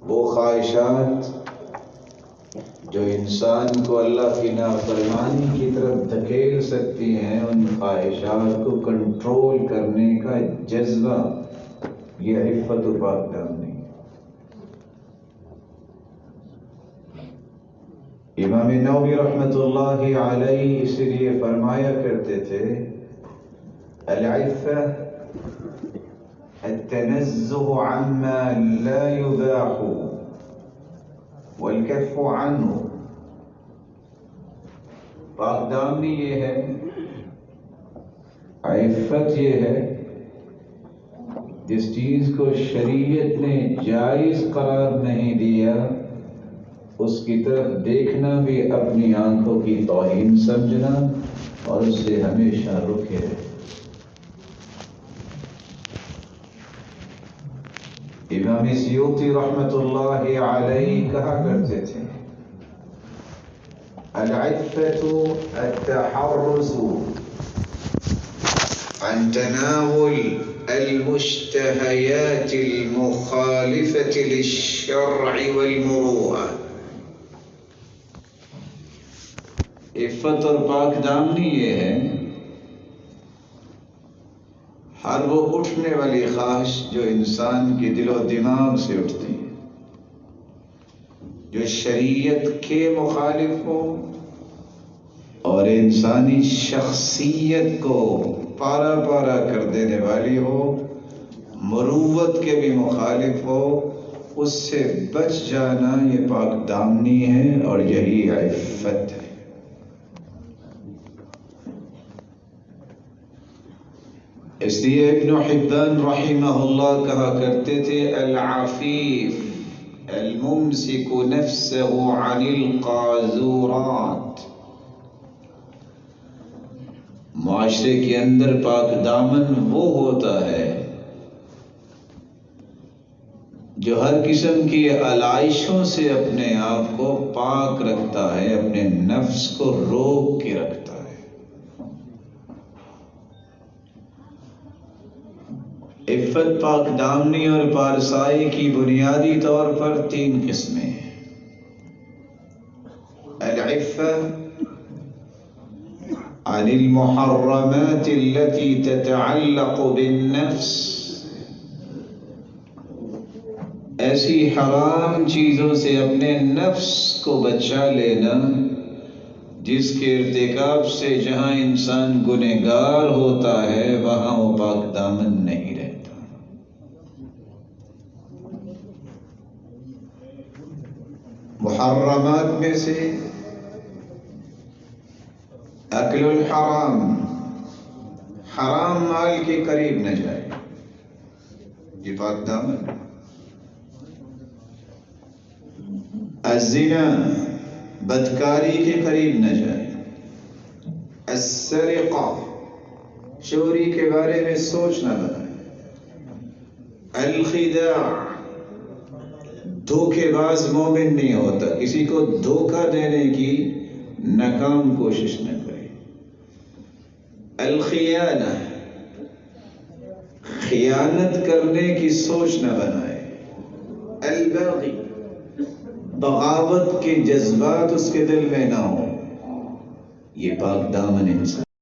وہ خواہشات جو انسان کو اللہ کی نافرمانی کی طرف دھکیل سکتی ہیں، ان خواہشات کو کنٹرول کرنے کا جذبہ، یہ عفت و پاک دامنی۔ امام نووی رحمۃ اللہ علیہ اس لیے فرمایا کرتے تھے، العفہ التنزہ عما لا یباح والکف عنہ۔ پاک دامنی یہ ہے، عفت یہ ہے، جس چیز کو شریعت نے جائز قرار نہیں دیا اس کی طرف دیکھنا بھی اپنی آنکھوں کی توہین سمجھنا اور اس سے ہمیشہ رکے رہے۔ امام سیوطی رحمۃ اللہ علیہ کہا کرتے تھے، العفة التحرز عن تناول المشتهيات المخالفة للشرع والمروءة۔ عفت اور پاک دامنی یہ ہے، ہر وہ اٹھنے والی خواہش جو انسان کے دل و دماغ سے اٹھتی ہے، جو شریعت کے مخالف ہو اور انسانی شخصیت کو پارا پارا کر دینے والی ہو، مروت کے بھی مخالف ہو، اس سے بچ جانا یہ پاک دامنی ہے اور یہی عفت ہے۔ اس لیے ابن حبان رحمہ اللہ کہا کرتے تھے، العفیف الممسک نفسه عن القاذورات۔ معاشرے کے اندر پاک دامن وہ ہوتا ہے جو ہر قسم کی علائشوں سے اپنے آپ کو پاک رکھتا ہے، اپنے نفس کو روک کے رکھتا ہے۔ عفت، پاک دامنی اور پارسائی کی بنیادی طور پر تین قسمیں ہیں۔ العفة عن المحرمات التي تتعلق بالنفس، ایسی حرام چیزوں سے اپنے نفس کو بچا لینا جس کے ارتکاب سے جہاں انسان گنہگار ہوتا ہے وہاں وہ پاک دامن نہیں رہتا۔ محرمات میں سے اکل الحرام، حرام مال کے قریب نہ جائے، یہ پاک دامن۔ الزنا، بدکاری کے قریب نہ جائے۔ السرقہ، چوری کے بارے میں سوچ نہ بنائے۔ الخداع، دھوکے باز مومن نہیں ہوتا، کسی کو دھوکہ دینے کی ناکام کوشش نہ کرے۔ الخیانہ، خیانت کرنے کی سوچ نہ بنائے۔ البغی، بغاوت کے جذبات اس کے دل میں نہ ہو، یہ پاک دامن انسان۔